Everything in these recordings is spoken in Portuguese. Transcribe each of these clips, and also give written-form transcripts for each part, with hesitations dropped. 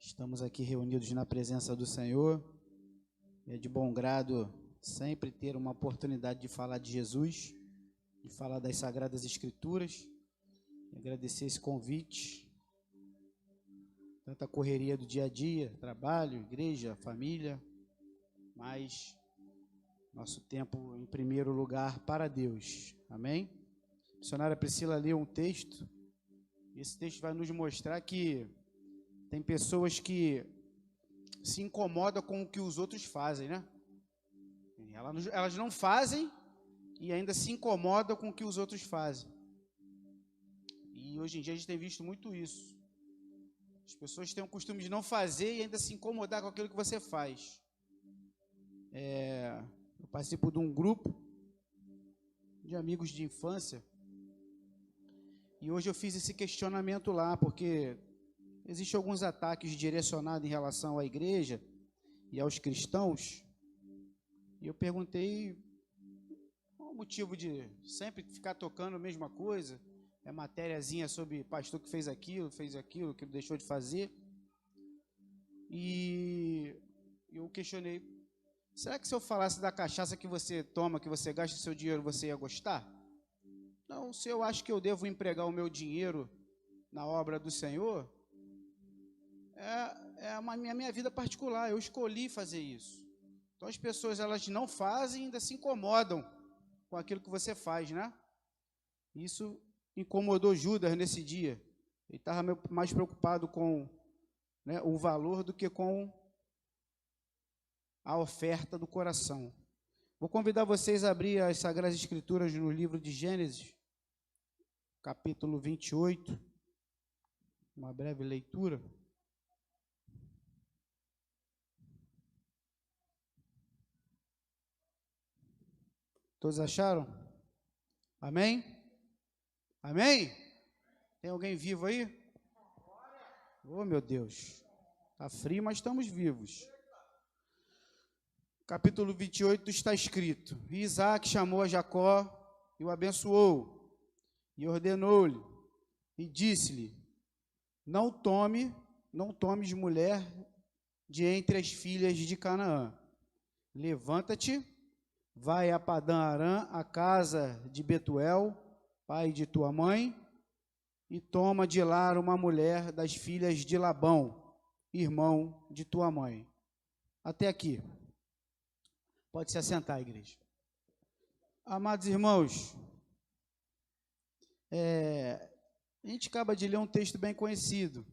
Estamos aqui reunidos na presença do Senhor. É de bom grado sempre ter uma oportunidade de falar de Jesus, de falar das Sagradas Escrituras. Agradecer esse convite. Tanta correria do dia a dia, trabalho, igreja, família, mas nosso tempo em primeiro lugar para Deus. Amém? A missionária Priscila leu um texto. Esse texto vai nos mostrar que tem pessoas que se incomodam com o que os outros fazem, né? Elas não fazem e ainda se incomodam com o que os outros fazem. E hoje em dia a gente tem visto muito isso. As pessoas têm o costume de não fazer e ainda se incomodar com aquilo que você faz. Eu participo de um grupo de amigos de infância e hoje eu fiz esse questionamento lá, porque existem alguns ataques direcionados em relação à igreja e aos cristãos. E eu perguntei qual o motivo de sempre ficar tocando a mesma coisa. É matériazinha sobre pastor que fez aquilo, que deixou de fazer. E eu questionei, será que se eu falasse da cachaça que você toma, que você gasta o seu dinheiro, você ia gostar? Não, se eu acho que eu devo empregar o meu dinheiro na obra do Senhor, é a minha vida particular, eu escolhi fazer isso. Então as pessoas, elas não fazem e ainda se incomodam com aquilo que você faz, né? Isso incomodou Judas nesse dia. Ele estava mais preocupado com, né, o valor do que com a oferta do coração. Vou convidar vocês a abrir as Sagradas Escrituras no livro de Gênesis, capítulo 28, uma breve leitura. Todos acharam? Amém? Amém? Tem alguém vivo aí? Oh, meu Deus. Está frio, mas estamos vivos. Capítulo 28 está escrito: E Isaac chamou a Jacó e o abençoou, e ordenou-lhe, e disse-lhe: Não tomes mulher de entre as filhas de Canaã. Levanta-te, vai a Padã-Arã, a casa de Betuel, pai de tua mãe, e toma de lá uma mulher das filhas de Labão, irmão de tua mãe. Até aqui. Pode se assentar, igreja. Amados irmãos, a gente acaba de ler um texto bem conhecido.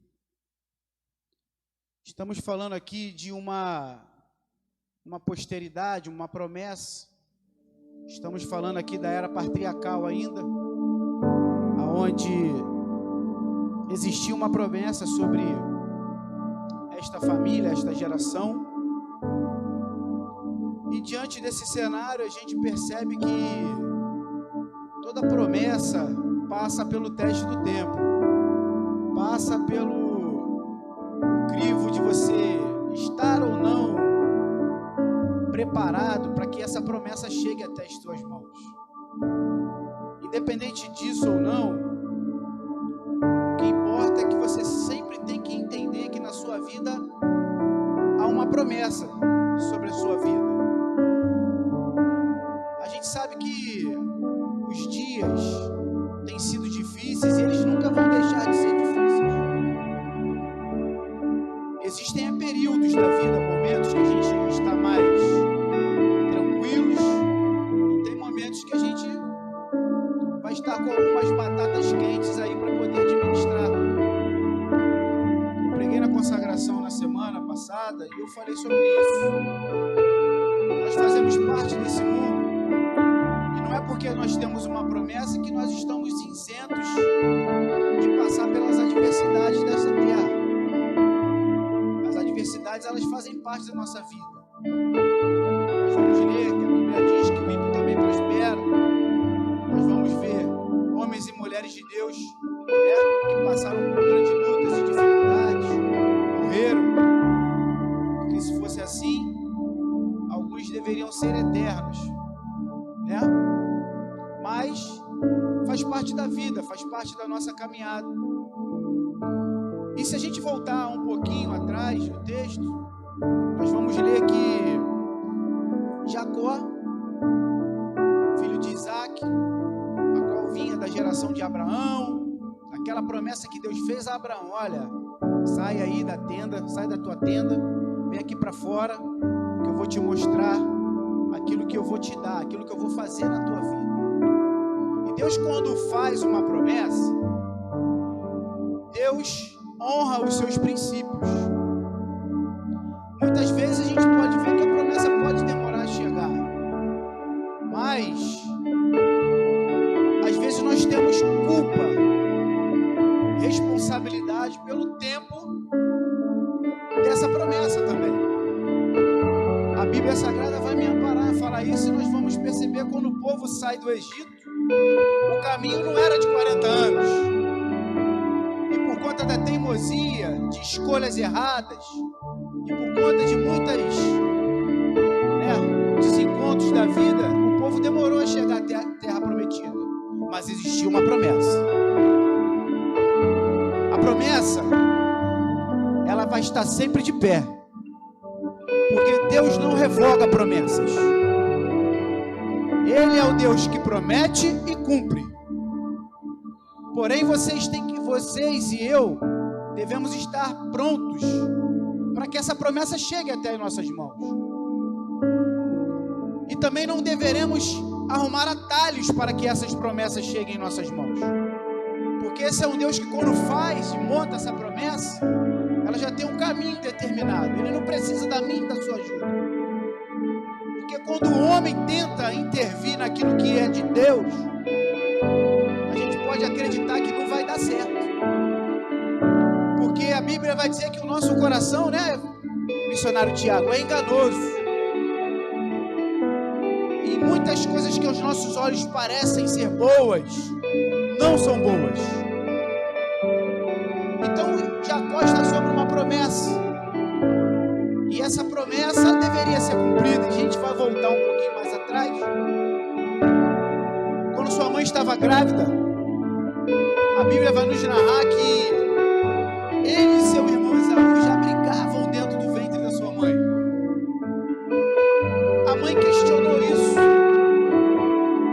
Estamos falando aqui de uma posteridade, uma promessa. Estamos falando aqui da era patriarcal ainda, onde existia uma promessa sobre esta família, esta geração. E diante desse cenário, a gente percebe que toda promessa passa pelo teste do tempo, passa pelo crivo de você estar ou não preparado para que essa promessa chegue até as tuas mãos. Independente disso ou não, o que importa é que você sempre tem que entender que na sua vida há uma promessa sobre a sua vida. A gente sabe que os dias têm sido difíceis e eles nunca vão deixar de ser difíceis. Existem períodos da vida, momentos que a gente está mais tranquilos, e tem momentos que a gente vai estar com algumas batatas quentes aí para poder administrar. Eu preguei na consagração na semana passada e eu falei sobre isso. Nós fazemos parte desse mundo e não é porque nós temos uma promessa que nós estamos isentos de passar pelas adversidades dessa terra. As adversidades, elas fazem parte da nossa vida. Nós vamos ler que a Bíblia diz que o ímpio também prospera. Nós vamos ver homens e mulheres de Deus, né, que passaram por grandes lutas e dificuldades, morreram, porque se fosse assim, alguns deveriam ser eternos, né? Mas faz parte da vida, faz parte da nossa caminhada. E se a gente voltar um pouquinho atrás do texto, nós vamos ler que Jacó, filho de Isaac, a qual vinha da geração de Abraão, aquela promessa que Deus fez a Abraão: olha, sai aí da tenda, sai da tua tenda, vem aqui para fora, que eu vou te mostrar aquilo que eu vou te dar, aquilo que eu vou fazer na tua vida. E Deus, quando faz uma promessa, Deus honra os seus princípios. Muitas vezes a gente pode ver que a promessa pode demorar a chegar, mas às vezes nós temos culpa, responsabilidade pelo tempo dessa promessa também. A Bíblia Sagrada vai me amparar a falar isso, e nós vamos perceber quando o povo sai do Egito, o caminho não era de 40 anos. E por conta da teimosia, de escolhas erradas, e por conta de muitos desencontros da vida, o povo demorou a chegar até a terra prometida. Mas existia uma promessa. A promessa, ela vai estar sempre de pé, porque Deus não revoga promessas. Ele é o Deus que promete e cumpre. Porém, vocês e eu devemos estar prontos para que essa promessa chegue até as nossas mãos. E também não deveremos arrumar atalhos para que essas promessas cheguem em nossas mãos. Porque esse é um Deus que, quando faz e monta essa promessa, ela já tem um caminho determinado. Ele não precisa da minha e da sua ajuda. Porque quando o homem tenta intervir naquilo que é de Deus, a gente pode acreditar que não vai dar certo. Porque a Bíblia vai dizer que o nosso coração, missionário Tiago, é enganoso. E muitas coisas que aos nossos olhos parecem ser boas, não são boas. Então Jacó está sobre uma promessa, e essa promessa deveria ser cumprida. A gente vai voltar um pouquinho mais atrás. Quando sua mãe estava grávida, a Bíblia vai nos narrar que ele e seu irmão Esaú já brigavam dentro do ventre da sua mãe. A mãe questionou isso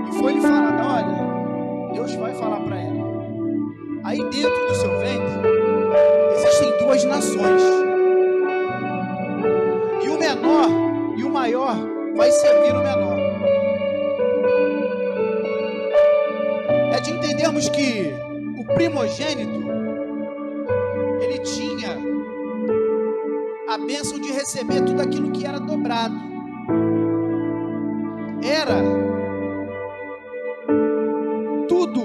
e foi lhe falando: olha, Deus vai falar para ela. Aí dentro do seu ventre existem duas nações, e o menor e o maior vai servir o menor. É de entendermos que o primogênito, ele tinha a bênção de receber tudo aquilo que era dobrado. Era tudo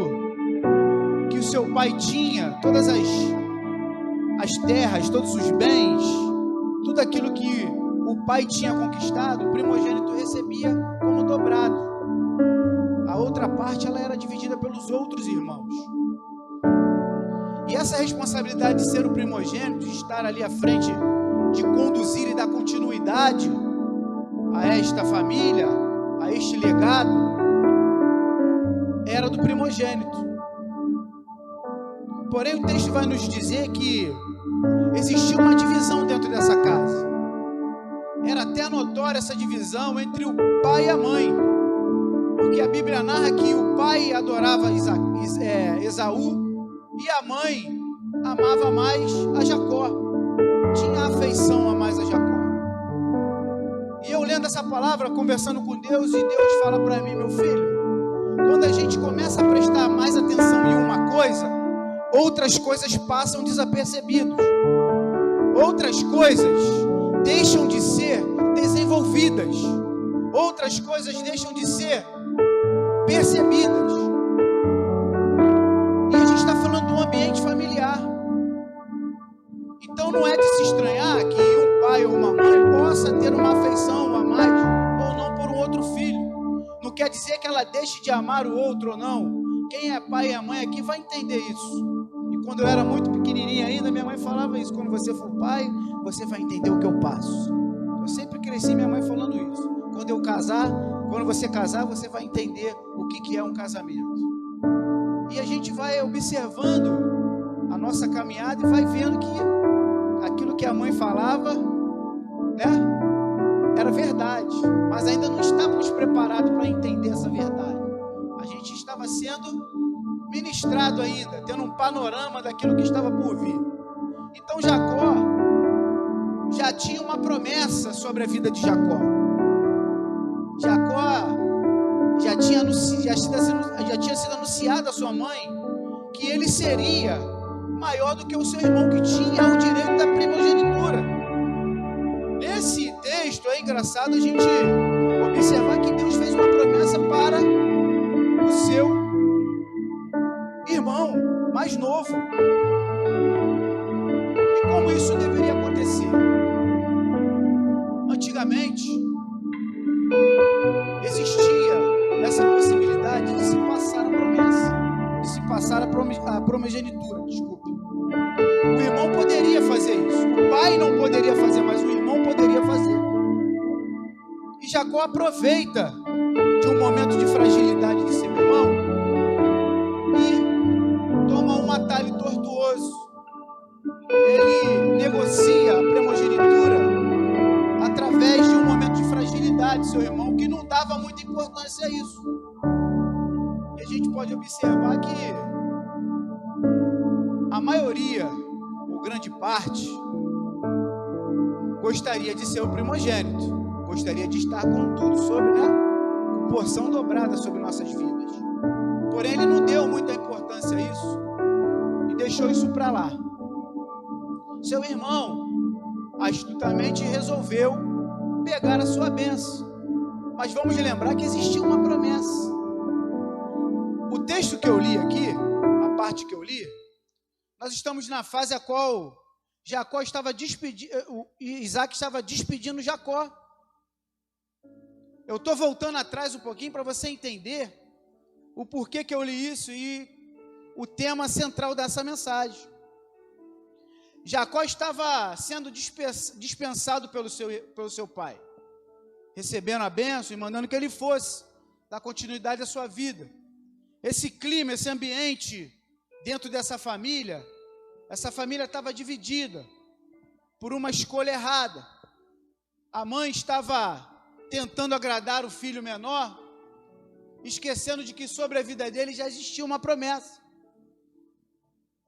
que o seu pai tinha, todas as terras, todos os bens, tudo aquilo que o pai tinha conquistado, o primogênito recebia como dobrado. A outra parte, ela era dividida pelos outros irmãos. E essa responsabilidade de ser o primogênito, de estar ali à frente, de conduzir e dar continuidade a esta família, a este legado, era do primogênito. Porém, o texto vai nos dizer que existia uma divisão dentro dessa casa. Era até notória essa divisão entre o pai e a mãe, porque a Bíblia narra que o pai adorava Esaú e a mãe amava mais a Jacó, tinha afeição a mais a Jacó. E eu lendo essa palavra, conversando com Deus, e Deus fala para mim: meu filho, quando a gente começa a prestar mais atenção em uma coisa, outras coisas passam desapercebidas, outras coisas deixam de ser desenvolvidas, outras coisas deixam de ser percebidas. E a gente está falando de um ambiente familiar. Então não é de se estranhar que um pai ou uma mãe possa ter uma afeição a mais ou não por um outro filho. Não quer dizer que ela deixe de amar o outro ou não. Quem é pai e a mãe aqui vai entender isso. E quando eu era muito pequenininha ainda, minha mãe falava isso: quando você for pai, você vai entender o que eu passo. Eu sempre cresci minha mãe falando isso: quando você casar, você vai entender o que é um casamento. E a gente vai observando a nossa caminhada e vai vendo que aquilo que a mãe falava, né, era verdade, mas ainda não estávamos preparados para entender essa verdade. A gente estava sendo ministrado ainda, tendo um panorama daquilo que estava por vir. Então Jacó já tinha uma promessa sobre a vida de Jacó. Jacó já tinha sido anunciado à sua mãe que ele seria maior do que o seu irmão, que tinha o direito da primogenitura. Nesse texto é engraçado a gente observar que Deus fez uma promessa para o seu irmão mais novo. E como isso deveria acontecer? Antigamente existia essa possibilidade de se passar a promessa, de se passar a primogenitura, desculpe. O irmão poderia fazer isso, o pai não poderia fazer, mas o irmão poderia fazer. E Jacó aproveita de um momento de fragilidade de seu irmão e toma um atalho tortuoso. Ele negocia a primogenitura através de um momento de fragilidade de seu irmão, que não dava muita importância a isso. E a gente pode observar que a maioria, ou grande parte, gostaria de ser o primogênito, gostaria de estar com tudo sobre, com porção dobrada sobre nossas vidas. Porém, ele não deu muita importância a isso e deixou isso para lá. Seu irmão astutamente resolveu pegar a sua bênção, mas vamos lembrar que existia uma promessa. O texto que eu li aqui, a parte que eu li, nós estamos na fase a qual Jacó estava Isaac estava despedindo Jacó. Eu estou voltando atrás um pouquinho para você entender o porquê que eu li isso e o tema central dessa mensagem. Jacó estava sendo dispensado pelo seu pai, recebendo a bênção e mandando que ele fosse dar continuidade à sua vida. Esse clima, esse ambiente dentro dessa família, essa família estava dividida por uma escolha errada. A mãe estava tentando agradar o filho menor, esquecendo de que sobre a vida dele já existia uma promessa.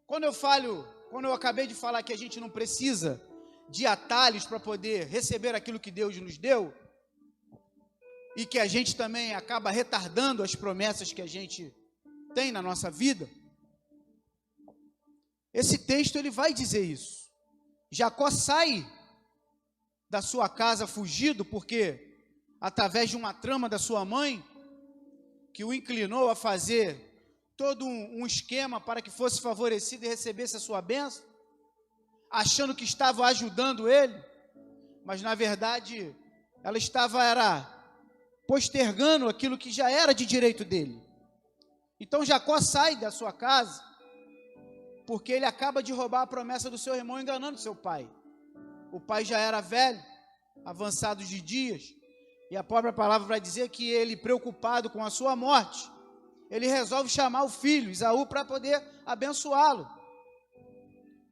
Quando eu acabei de falar que a gente não precisa de atalhos para poder receber aquilo que Deus nos deu, e que a gente também acaba retardando as promessas que a gente tem na nossa vida, esse texto ele vai dizer isso. Jacó sai da sua casa fugido, porque através de uma trama da sua mãe, que o inclinou a fazer todo um esquema para que fosse favorecido e recebesse a sua bênção, achando que estava ajudando ele, mas na verdade ela estava postergando aquilo que já era de direito dele. Então Jacó sai da sua casa, porque ele acaba de roubar a promessa do seu irmão, enganando seu pai. O pai já era velho, avançado de dias, e a própria palavra vai dizer que ele, preocupado com a sua morte, ele resolve chamar o filho, Esaú, para poder abençoá-lo.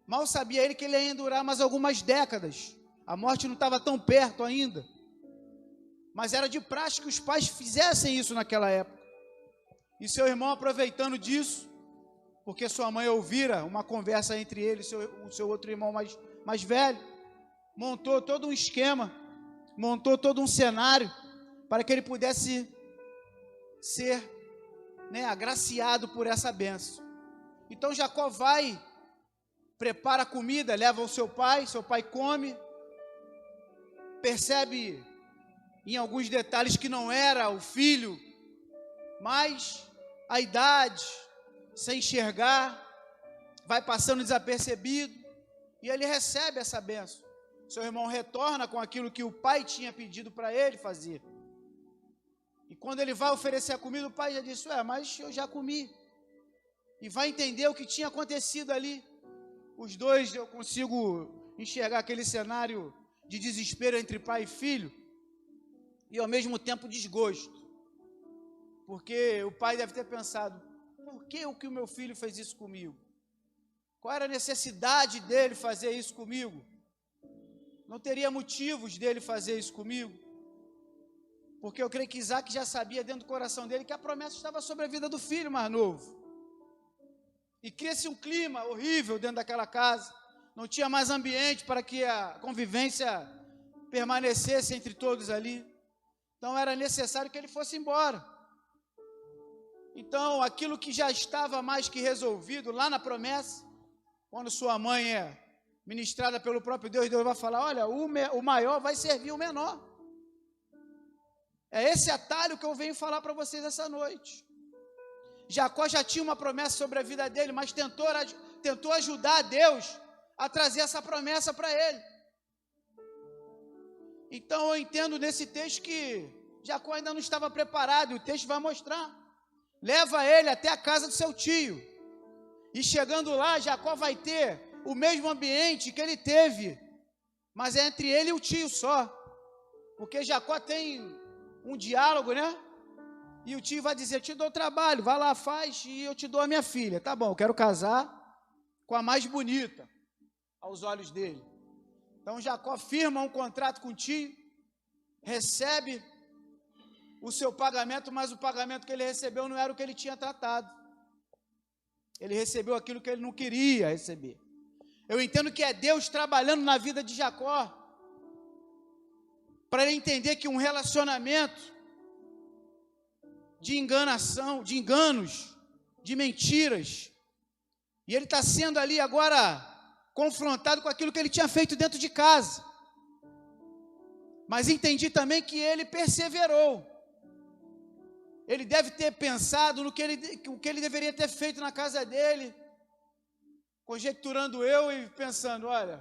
Mal sabia ele que ele ia durar mais algumas décadas. A morte não estava tão perto ainda. Mas era de praxe que os pais fizessem isso naquela época. E seu irmão, aproveitando disso, porque sua mãe ouvira uma conversa entre ele e o seu outro irmão mais velho, montou todo um esquema, montou todo um cenário para que ele pudesse ser agraciado por essa bênção. Então Jacó vai, prepara a comida, leva ao seu pai come, percebe em alguns detalhes que não era o filho, mas a idade, sem enxergar, vai passando desapercebido, e ele recebe essa bênção. Seu irmão retorna com aquilo que o pai tinha pedido para ele fazer. E quando ele vai oferecer a comida, o pai já disse: mas eu já comi. E vai entender o que tinha acontecido ali. Os dois, eu consigo enxergar aquele cenário de desespero entre pai e filho, e ao mesmo tempo desgosto. Porque o pai deve ter pensado: por que o meu filho fez isso comigo? Qual era a necessidade dele fazer isso comigo? Não teria motivos dele fazer isso comigo? Porque eu creio que Isaac já sabia dentro do coração dele que a promessa estava sobre a vida do filho mais novo. E cria-se um clima horrível dentro daquela casa. Não tinha mais ambiente para que a convivência permanecesse entre todos ali. Então era necessário que ele fosse embora. Então aquilo que já estava mais que resolvido lá na promessa, quando sua mãe é ministrada pelo próprio Deus, Deus vai falar, olha, o maior vai servir o menor. É esse atalho que eu venho falar para vocês essa noite. Jacó já tinha uma promessa sobre a vida dele, mas tentou ajudar a Deus a trazer essa promessa para ele. Então eu entendo nesse texto que Jacó ainda não estava preparado, e o texto vai mostrar. Leva ele até a casa do seu tio. E chegando lá, Jacó vai ter o mesmo ambiente que ele teve, mas é entre ele e o tio só. Porque Jacó tem um diálogo, né? E o tio vai dizer, eu te dou trabalho, vai lá, faz, e eu te dou a minha filha. Tá bom, eu quero casar com a mais bonita, aos olhos dele. Então Jacó firma um contrato com o tio, recebe o seu pagamento, mas o pagamento que ele recebeu não era o que ele tinha tratado. Ele recebeu aquilo que ele não queria receber. Eu entendo que é Deus trabalhando na vida de Jacó, para ele entender que um relacionamento de enganação, de enganos, de mentiras, e ele está sendo ali agora confrontado com aquilo que ele tinha feito dentro de casa. Mas entendi também que ele perseverou. Ele deve ter pensado no que ele deveria ter feito na casa dele, conjecturando eu e pensando, olha,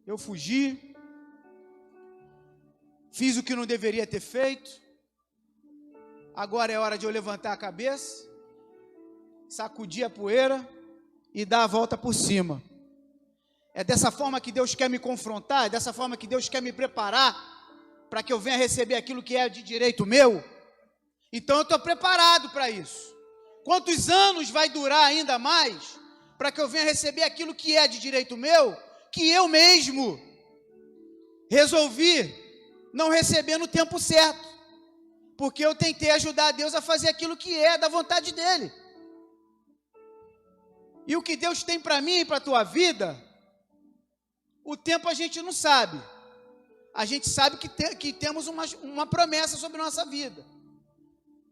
eu fugi, fiz o que não deveria ter feito, agora é hora de eu levantar a cabeça, sacudir a poeira e dar a volta por cima. É dessa forma que Deus quer me confrontar, é dessa forma que Deus quer me preparar para que eu venha receber aquilo que é de direito meu. Então eu estou preparado para isso. Quantos anos vai durar ainda mais para que eu venha receber aquilo que é de direito meu, que eu mesmo resolvi não receber no tempo certo, porque eu tentei ajudar a Deus a fazer aquilo que é da vontade dele. E o que Deus tem para mim e para a tua vida, o tempo a gente não sabe. A gente sabe que temos uma promessa sobre a nossa vida.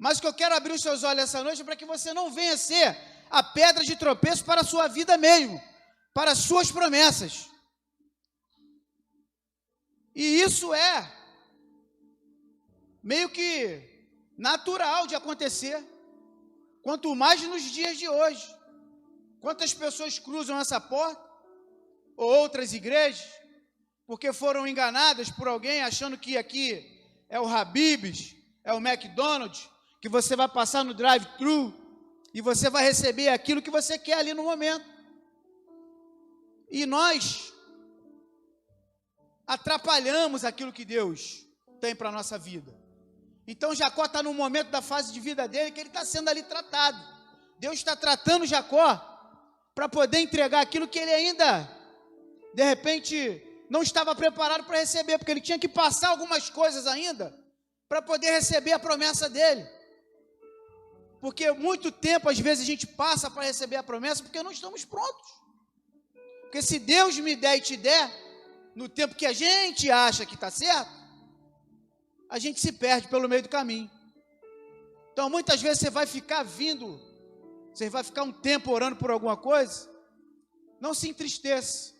Mas o que eu quero abrir os seus olhos essa noite é para que você não venha ser a pedra de tropeço para a sua vida mesmo, para as suas promessas. E isso é meio que natural de acontecer, quanto mais nos dias de hoje. Quantas pessoas cruzam essa porta, ou outras igrejas, porque foram enganadas por alguém, achando que aqui é o Habib's, é o McDonald's, que você vai passar no drive-thru, e você vai receber aquilo que você quer ali no momento. E nós atrapalhamos aquilo que Deus tem para a nossa vida. Então Jacó está num momento da fase de vida dele que ele está sendo ali tratado. Deus está tratando Jacó para poder entregar aquilo que ele ainda, de repente, não estava preparado para receber, porque ele tinha que passar algumas coisas ainda para poder receber a promessa dele. Porque muito tempo, às vezes, a gente passa para receber a promessa porque não estamos prontos. Porque se Deus me der e te der, no tempo que a gente acha que está certo, a gente se perde pelo meio do caminho. Então, muitas vezes você vai ficar você vai ficar um tempo orando por alguma coisa, não se entristeça.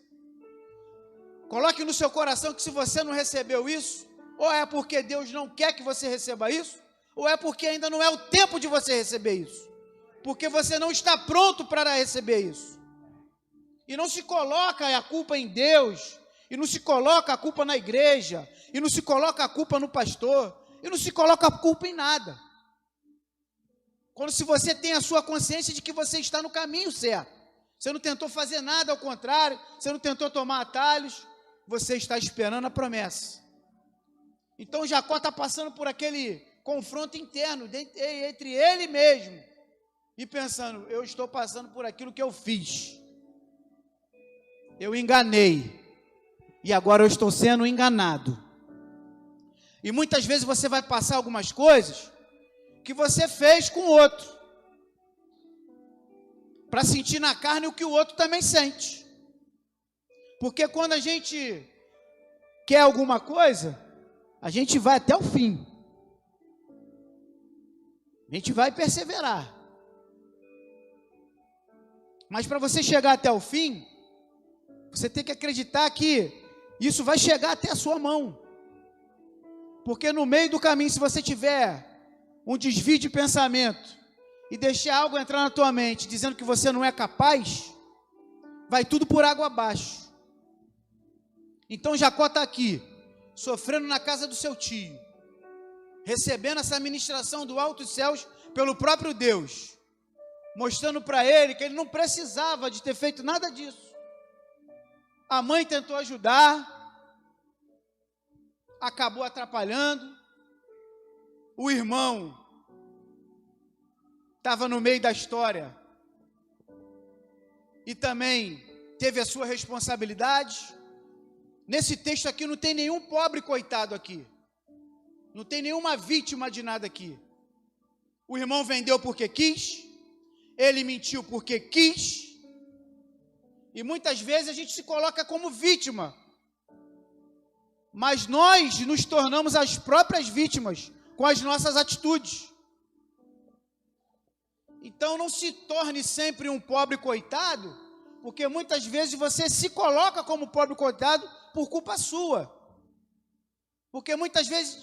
Coloque no seu coração que se você não recebeu isso, ou é porque Deus não quer que você receba isso, ou é porque ainda não é o tempo de você receber isso, porque você não está pronto para receber isso. E não se coloca a culpa em Deus, e não se coloca a culpa na igreja, e não se coloca a culpa no pastor, e não se coloca a culpa em nada. Quando se você tem a sua consciência de que você está no caminho certo, você não tentou fazer nada ao contrário, você não tentou tomar atalhos, você está esperando a promessa. Então Jacó está passando por aquele confronto interno entre ele mesmo, e pensando, eu estou passando por aquilo que eu fiz, eu enganei, e agora eu estou sendo enganado. E muitas vezes você vai passar algumas coisas que você fez com o outro, para sentir na carne o que o outro também sente. Porque quando a gente quer alguma coisa, a gente vai até o fim. A gente vai perseverar. Mas para você chegar até o fim, você tem que acreditar que isso vai chegar até a sua mão. Porque no meio do caminho, se você tiver um desvio de pensamento e deixar algo entrar na tua mente, dizendo que você não é capaz, vai tudo por água abaixo. Então Jacó está aqui, sofrendo na casa do seu tio, recebendo essa ministração do alto dos céus pelo próprio Deus, mostrando para ele que ele não precisava de ter feito nada disso. A mãe tentou ajudar, acabou atrapalhando, o irmão estava no meio da história e também teve a sua responsabilidade. Nesse texto aqui não tem nenhum pobre coitado aqui, não tem nenhuma vítima de nada aqui. O irmão vendeu porque quis, ele mentiu porque quis, e muitas vezes a gente se coloca como vítima, mas nós nos tornamos as próprias vítimas com as nossas atitudes. Então não se torne sempre um pobre coitado, porque muitas vezes você se coloca como pobre coitado por culpa sua. Porque muitas vezes,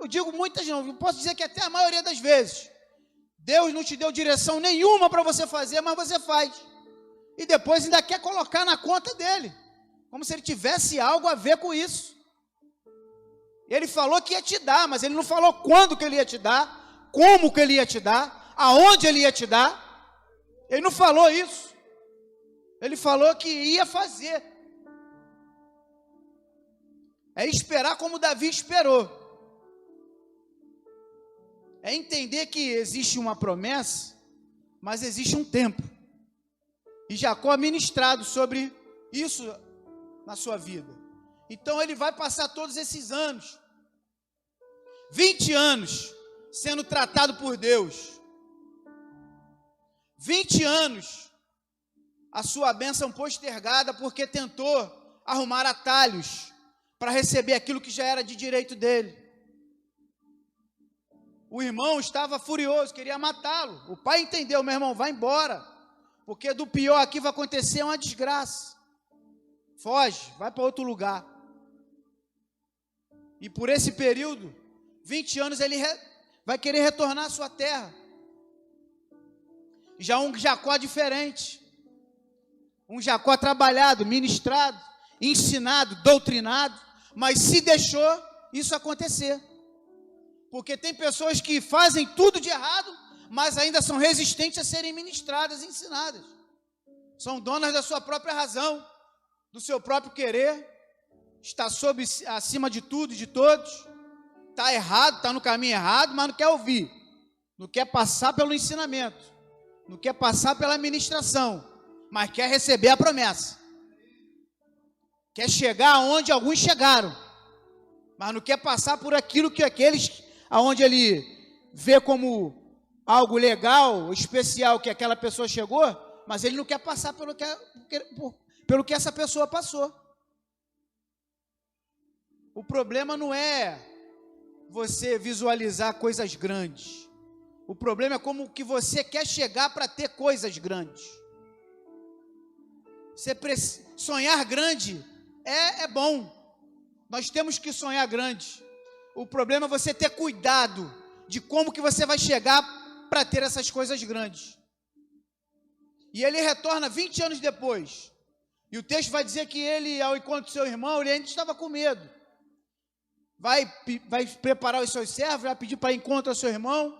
eu digo muitas não, eu posso dizer que até a maioria das vezes, Deus não te deu direção nenhuma para você fazer, mas você faz. E depois ainda quer colocar na conta dele, como se ele tivesse algo a ver com isso. Ele falou que ia te dar, mas ele não falou quando que ele ia te dar, como que ele ia te dar, aonde ele ia te dar. Ele não falou isso. Ele falou que ia fazer. É esperar como Davi esperou. É entender que existe uma promessa, mas existe um tempo. E Jacó é ministrado sobre isso na sua vida. Então ele vai passar todos esses anos, 20 anos, sendo tratado por Deus. 20 anos, a sua bênção postergada, porque tentou arrumar atalhos para receber aquilo que já era de direito dele. O irmão estava furioso, queria matá-lo. O pai entendeu: meu irmão, vai embora, porque do pior aqui vai acontecer uma desgraça. Foge, vai para outro lugar. E por esse período, 20 anos, ele vai querer retornar à sua terra. Já um Jacó diferente. Um Jacó trabalhado, ministrado, ensinado, doutrinado, mas se deixou isso acontecer. Porque tem pessoas que fazem tudo de errado, mas ainda são resistentes a serem ministradas e ensinadas. São donas da sua própria razão, do seu próprio querer, está acima de tudo e de todos, está errado, está no caminho errado, mas não quer ouvir, não quer passar pelo ensinamento, não quer passar pela ministração, mas quer receber a promessa, quer chegar aonde alguns chegaram, mas não quer passar por aquilo que aqueles, aonde ele vê como algo legal, especial, que aquela pessoa chegou, mas ele não quer passar pelo que essa pessoa passou. O problema não é você visualizar coisas grandes. O problema é como que você quer chegar para ter coisas grandes. Sonhar grande é bom. Nós temos que sonhar grande. O problema é você ter cuidado de como que você vai chegar para ter essas coisas grandes. E ele retorna 20 anos depois. E o texto vai dizer que ele, ao encontro do seu irmão, ele ainda estava com medo. Vai preparar os seus servos, vai pedir para encontro ao seu irmão.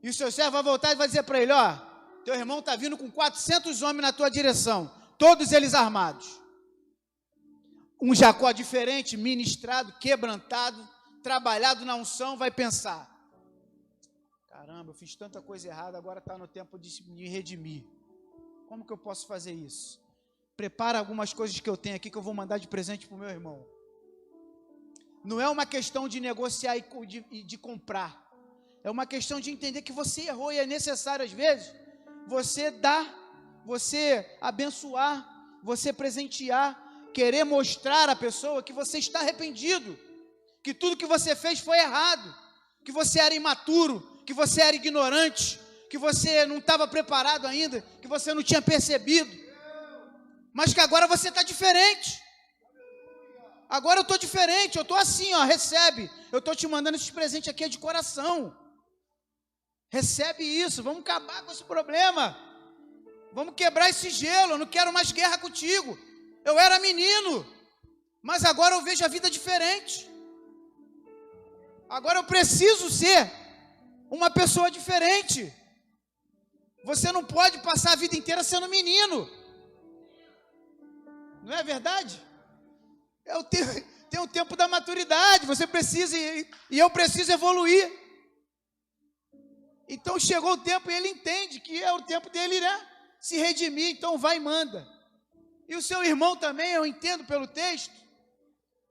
E o seu servo vai voltar e vai dizer para ele: ó, teu irmão está vindo com 400 homens na tua direção, todos eles armados. Um Jacó diferente, ministrado, quebrantado, trabalhado na unção, vai pensar: caramba, eu fiz tanta coisa errada, agora está no tempo de me redimir. Como que eu posso fazer isso? prepara algumas coisas que eu tenho aqui que eu vou mandar de presente para o meu irmão. Não é uma questão de negociar e de comprar. É uma questão de entender que você errou e é necessário, às vezes, você dar, você abençoar, você presentear, querer mostrar à pessoa que você está arrependido, que tudo que você fez foi errado, que você era imaturo, que você era ignorante, que você não estava preparado ainda, que você não tinha percebido, mas que agora você está diferente. Agora eu estou diferente, eu estou assim, ó, recebe. Eu estou te mandando esses presentes aqui de coração. Recebe isso, vamos acabar com esse problema. Vamos quebrar esse gelo, eu não quero mais guerra contigo. Eu era menino, mas agora eu vejo a vida diferente. Agora eu preciso ser uma pessoa diferente. Você não pode passar a vida inteira sendo menino. Não é verdade? Tem um tempo da maturidade, você precisa, e eu preciso evoluir. Então chegou o tempo e ele entende que é o tempo dele, né, se redimir, então vai e manda. E o seu irmão também, eu entendo pelo texto,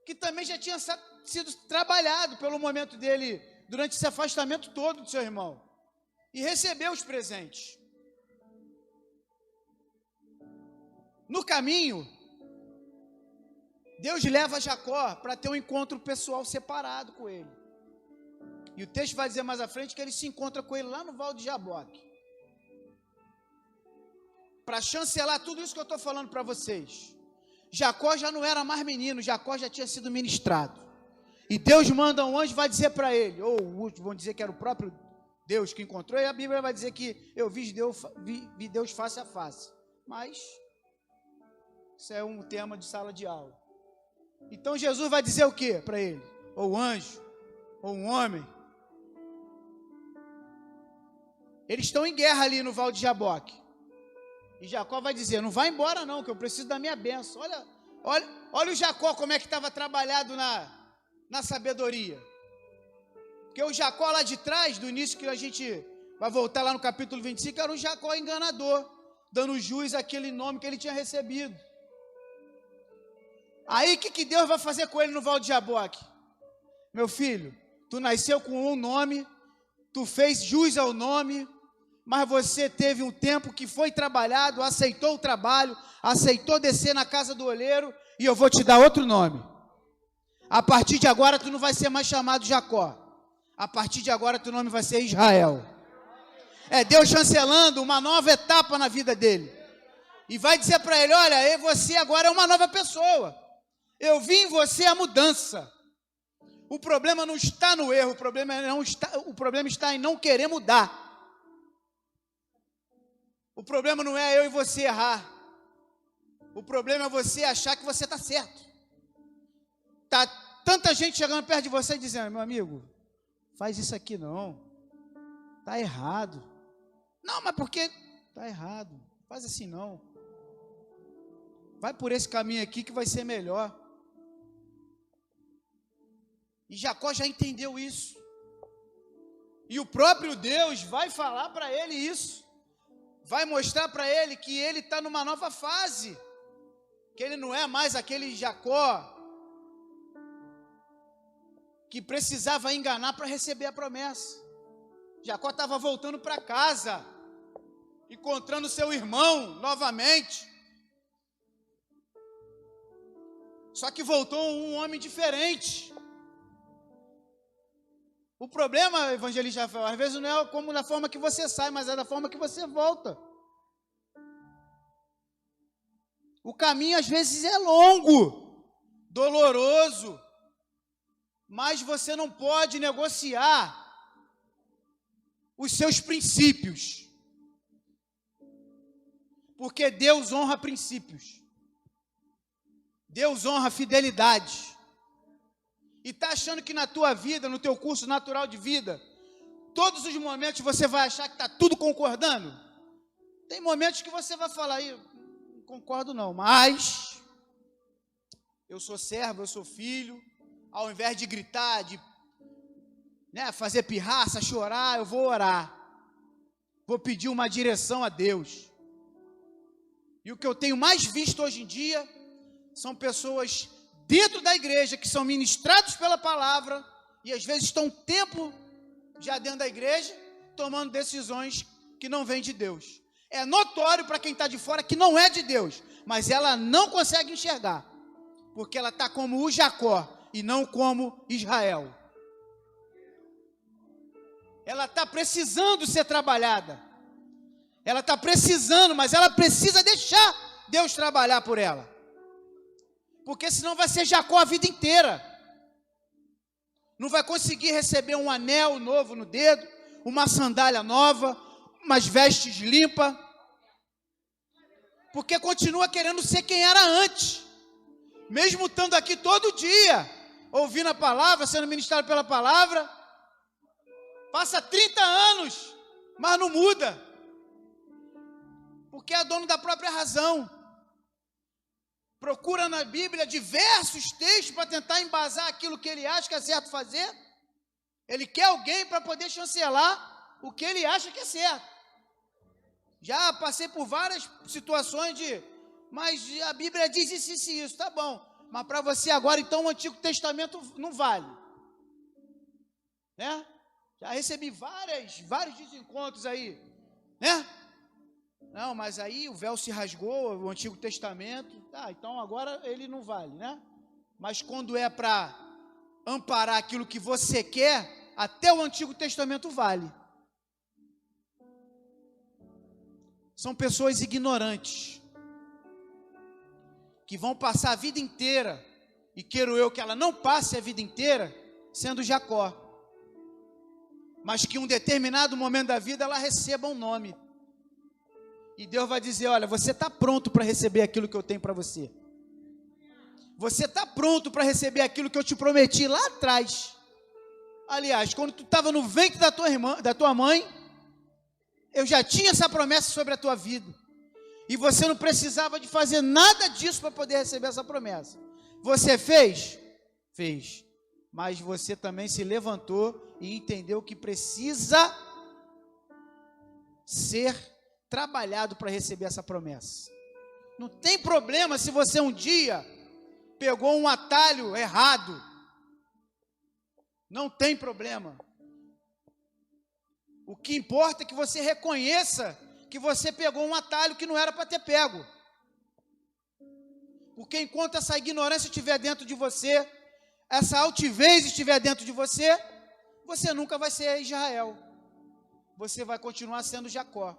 que também já tinha sido trabalhado pelo momento dele, durante esse afastamento todo do seu irmão, e recebeu os presentes. No caminho, Deus leva Jacó para ter um encontro pessoal separado com ele. E o texto vai dizer mais à frente que ele se encontra com ele lá no Val de Jaboque. Para chancelar tudo isso que eu estou falando para vocês, Jacó já não era mais menino, Jacó já tinha sido ministrado. E Deus manda um anjo e vai dizer para ele, ou vão dizer que era o próprio Deus que encontrou, e a Bíblia vai dizer que eu vi Deus face a face. Mas isso é um tema de sala de aula. Então Jesus vai dizer o que para ele? Ou um anjo, ou um homem. Eles estão em guerra ali no Val de Jaboque. E Jacó vai dizer, não vai embora não, que eu preciso da minha bênção. Olha o Jacó como é que estava trabalhado na sabedoria. Porque o Jacó lá de trás, do início que a gente vai voltar lá no capítulo 25, era um Jacó enganador, dando jus àquele nome que ele tinha recebido. Aí o que Deus vai fazer com ele no Val de Jaboque? Meu filho, tu nasceu com um nome, tu fez jus ao nome, mas você teve um tempo que foi trabalhado, aceitou o trabalho, aceitou descer na casa do oleiro, e eu vou te dar outro nome. A partir de agora tu não vai ser mais chamado Jacó. A partir de agora teu nome vai ser Israel. É Deus chancelando uma nova etapa na vida dele. E vai dizer para ele, olha, você agora é uma nova pessoa. Eu vi em você a mudança. O problema não está no erro, o problema está em não querer mudar. O problema não é eu e você errar. O problema é você achar que você está certo. Tá tanta gente chegando perto de você e dizendo, meu amigo, faz isso aqui não. Está errado. Não, mas por que? Está errado. Faz assim não. Vai por esse caminho aqui que vai ser melhor. E Jacó já entendeu isso. E o próprio Deus vai falar para ele isso. Vai mostrar para ele que ele está numa nova fase. Que ele não é mais aquele Jacó que precisava enganar para receber a promessa. Jacó estava voltando para casa, encontrando seu irmão novamente. Só que voltou um homem diferente. O problema, evangelista Rafael, às vezes não é como da forma que você sai, mas é da forma que você volta. O caminho às vezes é longo, doloroso, mas você não pode negociar os seus princípios, porque Deus honra princípios, Deus honra fidelidade. E está achando que na tua vida, no teu curso natural de vida, todos os momentos você vai achar que está tudo concordando? Tem momentos que você vai falar, não concordo não, mas eu sou servo, eu sou filho, ao invés de gritar, de fazer pirraça, chorar, eu vou orar, vou pedir uma direção a Deus. E o que eu tenho mais visto hoje em dia são pessoas dentro da igreja que são ministrados pela palavra e às vezes estão um tempo já dentro da igreja tomando decisões que não vêm de Deus. É notório para quem está de fora que não é de Deus, mas ela não consegue enxergar, porque ela está como o Jacó e não como Israel. Ela está precisando ser trabalhada. Ela está precisando, mas ela precisa deixar Deus trabalhar por ela. Porque senão vai ser Jacó a vida inteira. Não vai conseguir receber um anel novo no dedo, uma sandália nova, umas vestes limpas. Porque continua querendo ser quem era antes. Mesmo estando aqui todo dia, ouvindo a palavra, sendo ministrado pela palavra, passa 30 anos, mas não muda. Porque é dono da própria razão. Procura na Bíblia diversos textos para tentar embasar aquilo que ele acha que é certo fazer. Ele quer alguém para poder chancelar o que ele acha que é certo. Já passei por várias situações mas a Bíblia diz isso e isso, tá bom. Mas para você agora, então, o Antigo Testamento não vale. Né? Já recebi vários desencontros aí, né? Não, mas aí o véu se rasgou, o Antigo Testamento, então agora ele não vale, né? Mas quando é para amparar aquilo que você quer, até o Antigo Testamento vale. São pessoas ignorantes, que vão passar a vida inteira, e quero eu que ela não passe a vida inteira, sendo Jacó, mas que em um determinado momento da vida ela receba um nome. E Deus vai dizer, olha, você está pronto para receber aquilo que eu tenho para você. Você está pronto para receber aquilo que eu te prometi lá atrás. Aliás, quando tu estava no ventre da tua mãe, eu já tinha essa promessa sobre a tua vida. E você não precisava de fazer nada disso para poder receber essa promessa. Você fez? Fez. Mas você também se levantou e entendeu que precisa ser trabalhado para receber essa promessa. Não tem problema se você um dia pegou um atalho errado. Não tem problema. O que importa é que você reconheça que você pegou um atalho que não era para ter pego. Porque enquanto essa ignorância estiver dentro de você, essa altivez estiver dentro de você, você nunca vai ser Israel. Você vai continuar sendo Jacó.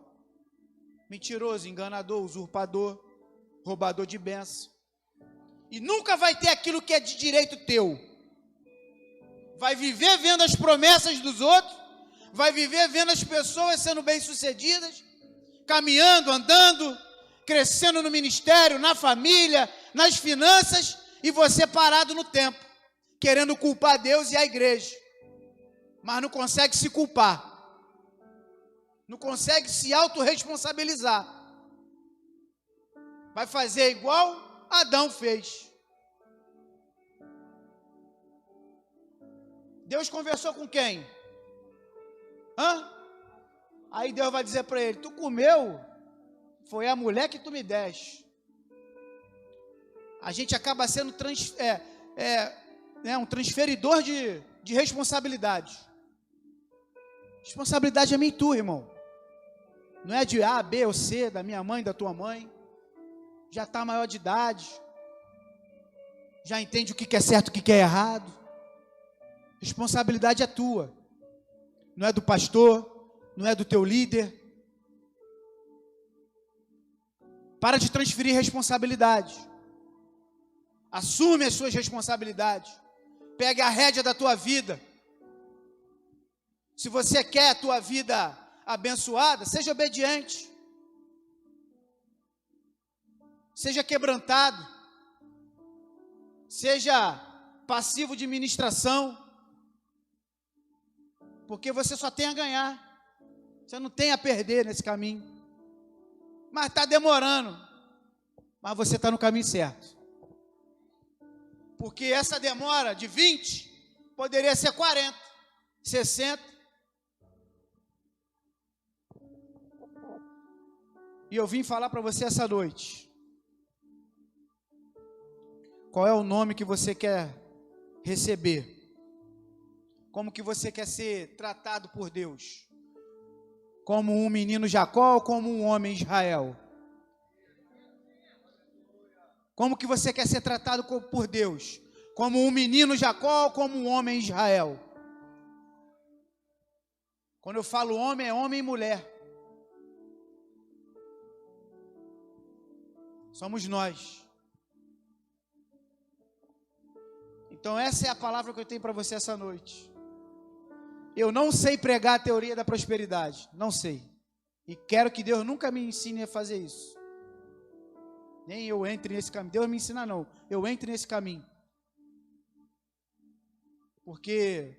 Mentiroso, enganador, usurpador, roubador de bênção. E nunca vai ter aquilo que é de direito teu. Vai viver vendo as promessas dos outros, vai viver vendo as pessoas sendo bem-sucedidas, caminhando, andando, crescendo no ministério, na família, nas finanças, e você parado no tempo, querendo culpar Deus e a igreja, mas não consegue se culpar. Não consegue se autorresponsabilizar. Vai fazer igual Adão fez. Deus conversou com quem? Aí Deus vai dizer para ele, tu comeu, foi a mulher que tu me deste. A gente acaba sendo um transferidor de responsabilidade. Responsabilidade é minha e tua, irmão. Não é de A, B ou C, da minha mãe, da tua mãe. Já está maior de idade. Já entende o que é certo, o que é errado. Responsabilidade é tua. Não é do pastor, não é do teu líder. Para de transferir responsabilidade. Assume as suas responsabilidades. Pegue a rédea da tua vida. Se você quer a tua vida abençoada, seja obediente, seja quebrantado, seja passivo de ministração, porque você só tem a ganhar, você não tem a perder nesse caminho. Mas está demorando, mas você está no caminho certo, porque essa demora de 20 poderia ser 40, 60. E eu vim falar para você essa noite. Qual é o nome que você quer receber? Como que você quer ser tratado por Deus? Como um menino Jacó ou como um homem Israel? Como que você quer ser tratado por Deus? Como um menino Jacó ou como um homem Israel? Quando eu falo homem, é homem e mulher. Somos nós. Então essa é a palavra que eu tenho para você essa noite. Eu não sei pregar a teoria da prosperidade, não sei. E quero que Deus nunca me ensine a fazer isso. Nem eu entre nesse caminho. Deus me ensina não, eu entre nesse caminho. Porque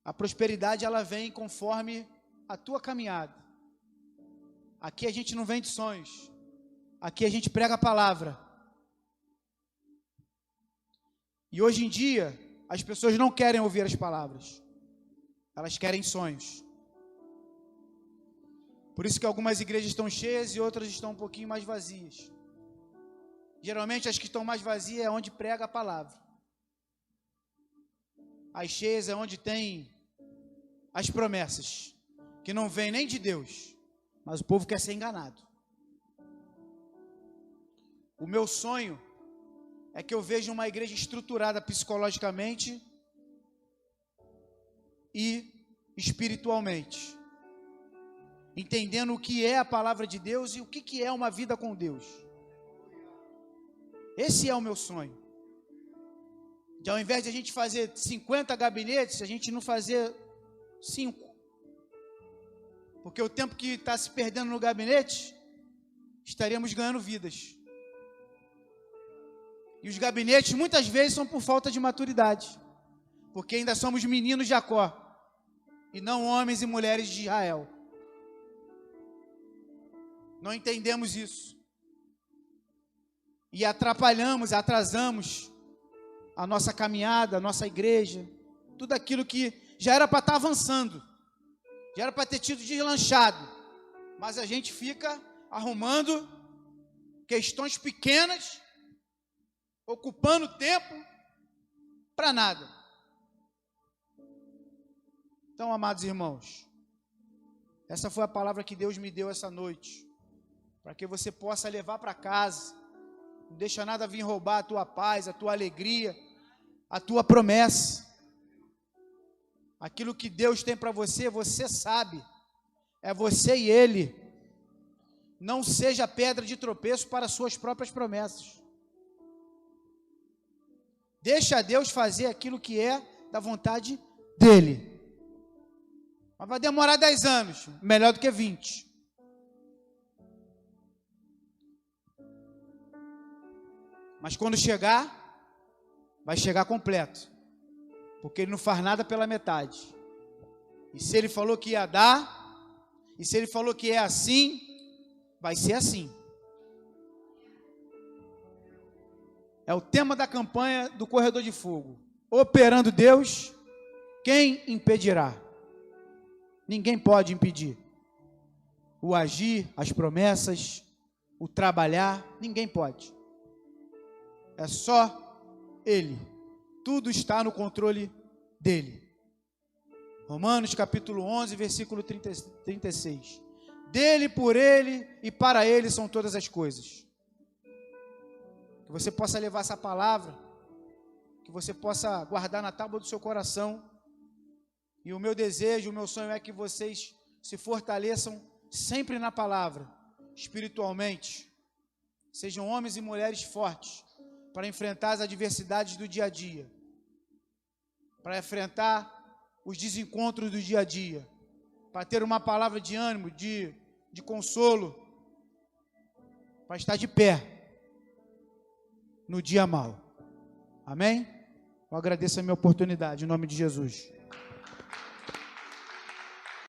a prosperidade ela vem conforme a tua caminhada. Aqui a gente não vende sonhos. Aqui a gente prega a palavra. E hoje em dia, as pessoas não querem ouvir as palavras. Elas querem sonhos. Por isso que algumas igrejas estão cheias e outras estão um pouquinho mais vazias. Geralmente as que estão mais vazias é onde prega a palavra. As cheias é onde tem as promessas, que não vêm nem de Deus, mas o povo quer ser enganado. O meu sonho é que eu veja uma igreja estruturada psicologicamente e espiritualmente, entendendo o que é a palavra de Deus e o que é uma vida com Deus. Esse é o meu sonho. De ao invés de a gente fazer 50 gabinetes, a gente não fazer 5. Porque o tempo que está se perdendo no gabinete, estaríamos ganhando vidas. E os gabinetes muitas vezes são por falta de maturidade. Porque ainda somos meninos Jacó. E não homens e mulheres de Israel. Não entendemos isso. E atrasamos a nossa caminhada, a nossa igreja. Tudo aquilo que já era para estar avançando. Já era para ter tido deslanchado. Mas a gente fica arrumando questões pequenas, ocupando tempo para nada. Então, amados irmãos, essa foi a palavra que Deus me deu essa noite, para que você possa levar para casa. Não deixa nada vir roubar a tua paz, a tua alegria, a tua promessa. Aquilo que Deus tem para você, você sabe. É você e Ele. Não seja pedra de tropeço para suas próprias promessas. Deixa Deus fazer aquilo que é da vontade dEle. Mas vai demorar 10 anos, melhor do que 20. Mas quando chegar, vai chegar completo. Porque Ele não faz nada pela metade. E se Ele falou que ia dar, e se Ele falou que é assim, vai ser assim. É o tema da campanha do Corredor de Fogo. Operando Deus, quem impedirá? Ninguém pode impedir. O agir, as promessas, o trabalhar, ninguém pode. É só Ele. Tudo está no controle dEle. Romanos capítulo 11, versículo 36. Dele, por Ele e para Ele são todas as coisas. Que você possa levar essa palavra, que você possa guardar na tábua do seu coração. E o meu desejo, o meu sonho é que vocês se fortaleçam sempre na palavra, espiritualmente. Sejam homens e mulheres fortes para enfrentar as adversidades do dia a dia, para enfrentar os desencontros do dia a dia, para ter uma palavra de ânimo, de consolo, para estar de pé no dia mau. Amém? Eu agradeço a minha oportunidade, em nome de Jesus.